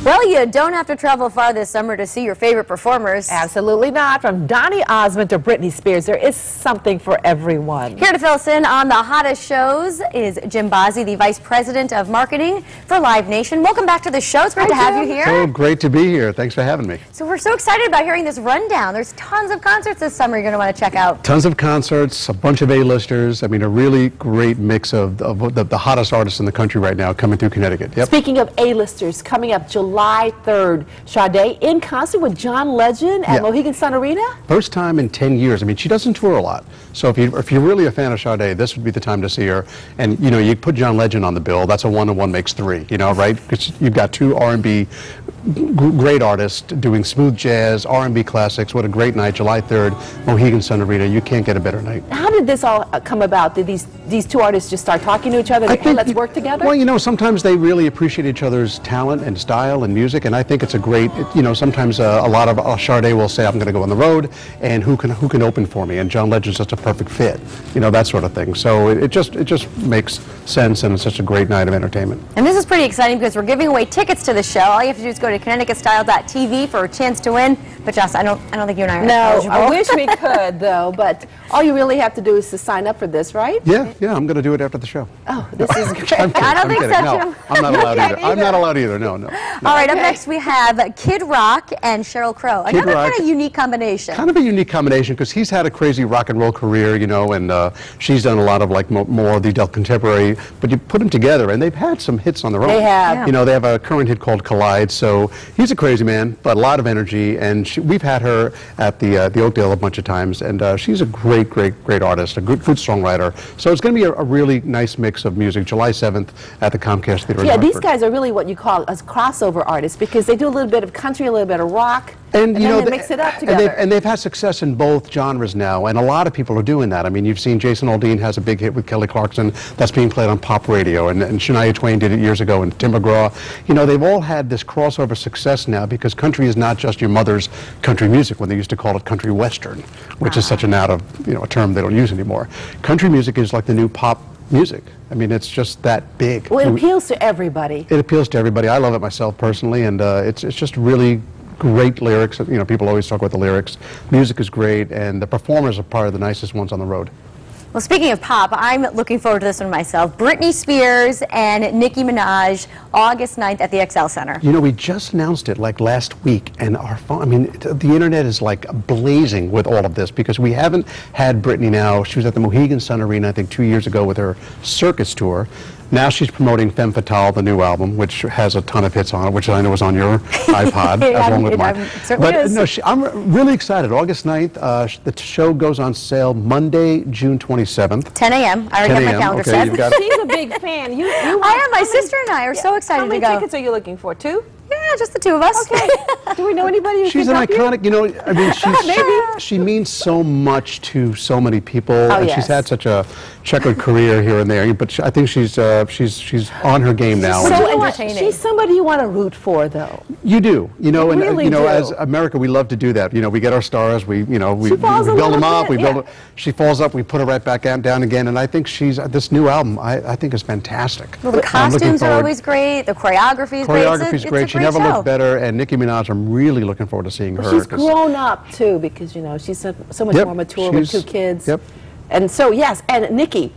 Well, you don't have to travel far this summer to see your favorite performers. Absolutely not. From Donny Osmond to Britney Spears, there is something for everyone. Here to fill us in on the hottest shows is Jim Bozzi, the Vice President of Marketing for Live Nation. Welcome back to the show. It's great to have you here. So great to be here. Thanks for having me. So we're so excited about hearing this rundown. There's tons of concerts this summer you're going to want to check out. Tons of concerts, a bunch of A-listers. I mean, a really great mix of the hottest artists in the country right now coming through Connecticut. Yep. Speaking of A-listers, coming up July 3rd, Sade in concert with John Legend at Mohegan Sun Arena? First time in 10 years. I mean, she doesn't tour a lot. So if you're really a fan of Sade, this would be the time to see her. And, you know, you put John Legend on the bill, that's a one-on-one makes three, you know, right? Because you've got two R&B great artists doing smooth jazz, R&B classics. What a great night, July 3rd, Mohegan Sun Arena. You can't get a better night. How did this all come about? Did these two artists just start talking to each other? Like, hey, let's work together? Well, you know, sometimes they really appreciate each other's talent and style and music, and I think it's a great, you know, sometimes a lot of Sade will say, I'm going to go on the road, and who can open for me? And John Legend's just a perfect fit, you know, that sort of thing. So it just makes sense, and it's such a great night of entertainment. And this is pretty exciting because we're giving away tickets to the show. All you have to do is go to ConnecticutStyle.tv for a chance to win. But Joss, I don't think you and I are eligible. I wish we could, though. But all you really have to do is to sign up for this, right? Yeah, I'm going to do it after the show. Oh, this is great. I don't think so, Jim. I'm not allowed either. I'm not allowed either. No. All right, up next we have Kid Rock and Sheryl Crow. Another kind of unique combination. Kind of a unique combination because he's had a crazy rock and roll career, you know, and she's done a lot of like more of the adult contemporary. But you put them together, and they've had some hits on their own. They have. Yeah. You know, they have a current hit called Collide. So he's a crazy man, but a lot of energy. And we've had her at the Oakdale a bunch of times, and she's a great artist, a good songwriter. So it's going to be a really nice mix of music. July 7th at the Comcast Theater. Yeah, these guys are really what you call as crossover artists because they do a little bit of country, a little bit of rock. And you know, they mix it up together. And they've had success in both genres now, and a lot of people are doing that. I mean, you've seen Jason Aldean has a big hit with Kelly Clarkson that's being played on pop radio, and Shania Twain did it years ago, and Tim McGraw. You know, they've all had this crossover success now because country is not just your mother's country music when they used to call it country western, which is such an a term they don't use anymore. Country music is like the new pop music. I mean, it's just that big. Well, it appeals to everybody. It appeals to everybody. I love it myself personally, and it's just really great lyrics. You know, people always talk about the lyrics. Music is great, and the performers are probably the nicest ones on the road. Well, speaking of pop, I'm looking forward to this one myself. Britney Spears and Nicki Minaj, August 9th at the XL Center. You know, we just announced it like last week, and our phone, I mean, the internet is like blazing with all of this because we haven't had Britney now. She was at the Mohegan Sun Arena, I think, 2 years ago with her circus tour. Now she's promoting Femme Fatale, the new album, which has a ton of hits on it, which I know was on your iPod, along with mine. But no, I'm really excited. August 9th, the show goes on sale Monday, June 27th. 10 a.m. I already have my calendar set. She's a big fan. I am. My sister and I are so excited to go. How many tickets are you looking for? 2? Yeah, just the two of us. Okay. Do we know anybody who She's can an help iconic, you know, I mean, she means so much to so many people, and she's had such a checkered career here and there, but I think she's on her game now. So entertaining. She's somebody you want to root for, though. You do, you know, and really you know, as America, we love to do that. You know, we get our stars, we build them up, she falls up, we put her right back down again, and I think this new album, I think is fantastic. Well, the costumes are always great, the choreography is great. Choreography's great. She never looked better, and Nicki Minaj, I'm really looking forward to seeing her. She's grown up too, because you know she's so much more mature with 2 kids. Yep. And so yes, and Nicki,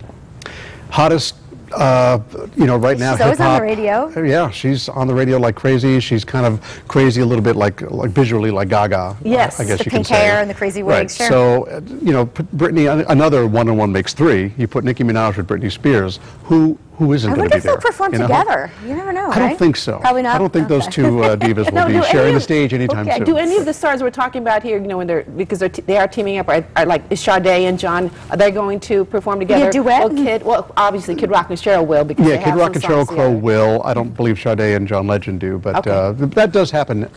hottest. You know, right now, she's always on the radio. Yeah, she's on the radio like crazy. She's kind of crazy a little bit, like visually, like Gaga. Yes, I guess the you pink can say. hair and the crazy wigs. Right. So, you know, Britney, another one-on-one makes 3. You put Nicki Minaj with Britney Spears. Who isn't going to be there? I wonder if they'll perform together. You never know, I don't think so. Probably not. I don't think those two divas will be sharing the stage anytime soon. Do any of the stars we're talking about here, you know, because they are teaming up, are like Sade and John, are they going to perform together? Yeah, duet? Well, obviously Kid Rock and Sheryl will, because they have Kid Rock and Sheryl Crow together. will. I don't believe Sade and John Legend do, but that does happen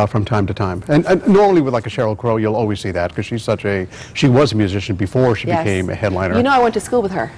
from time to time. And normally with like a Sheryl Crow, you'll always see that because she was a musician before she became a headliner. You know, I went to school with her.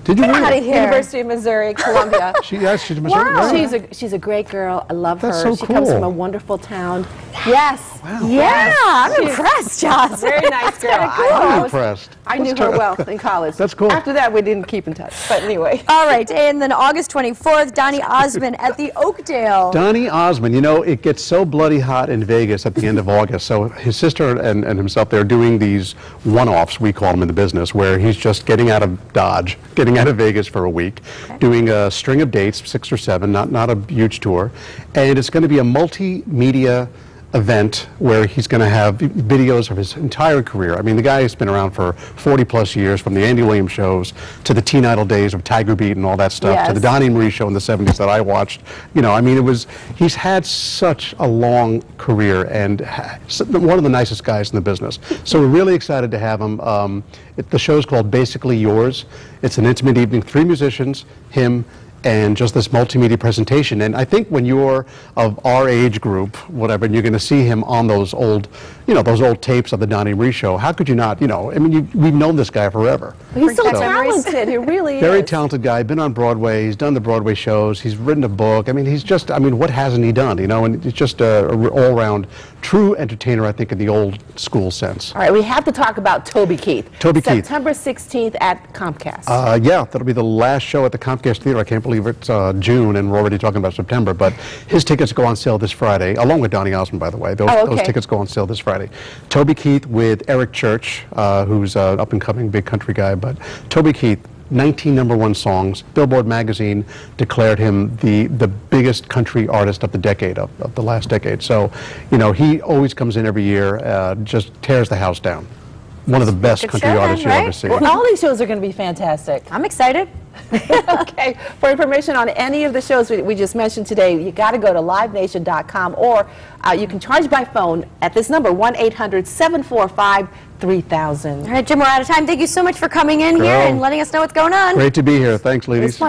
Did you Get read out it? of here. University of Missouri, Columbia. She's Missouri. Wow. Right? She's a great girl. I love That's her. so She comes cool. from a wonderful town. Yes. Wow. Yeah, I'm She's impressed, Joss. Very nice girl. I'm impressed. I knew her well in college. That's cool. After that, we didn't keep in touch. But anyway. All right, and then August 24th, Donny Osmond at the Oakdale. Donny Osmond, you know, it gets so bloody hot in Vegas at the end of August. So his sister and himself, they're doing these one-offs, we call them in the business, where he's just getting out of Dodge, getting out of Vegas for a week, doing a string of dates, 6 or 7, not a huge tour. And it's going to be a multimedia event where he's going to have videos of his entire career. I mean, the guy has been around for 40 plus years, from the Andy Williams shows to the Teen Idol days of Tiger Beat and all that stuff, to the Yes. Donnie Marie show in the 70s that I watched. You know, I mean, he's had such a long career and one of the nicest guys in the business. So we're really excited to have him. The show's called Basically Yours. It's an intimate evening, 3 musicians, him, and just this multimedia presentation. And I think when you're of our age group, whatever, and you're going to see him on those old, those old tapes of the Donnie Marie show, how could you not, I mean, we've known this guy forever. He's so Protect memories. talented. He really Very is. talented guy, been on Broadway, he's done the Broadway shows, he's written a book. I mean, what hasn't he done, and he's just a all-round true entertainer, I think, in the old school sense. All right, we have to talk about Toby Keith. Toby Keith. September 16th at Comcast. Yeah, that'll be the last show at the Comcast Theater. I can't believe it's June and we're already talking about September, but his tickets go on sale this Friday, along with Donny Osmond, by the way. Those tickets go on sale this Friday. Toby Keith with Eric Church, who's an up-and-coming big country guy, but Toby Keith, 19 #1 songs. Billboard magazine declared him the biggest country artist of the decade, of the last decade. So, he always comes in every year, just tears the house down. One of the best Good country show, artists right? you'll ever see. Well, all these shows are going to be fantastic. I'm excited. Okay, for information on any of the shows we just mentioned today, you got to go to livenation.com, or you can charge by phone at this number, 1-800-745-3000. All right, Jim, we're out of time. Thank you so much for coming in here Girl. and letting us know what's going on. Great to be here. Thanks, ladies. It's fun.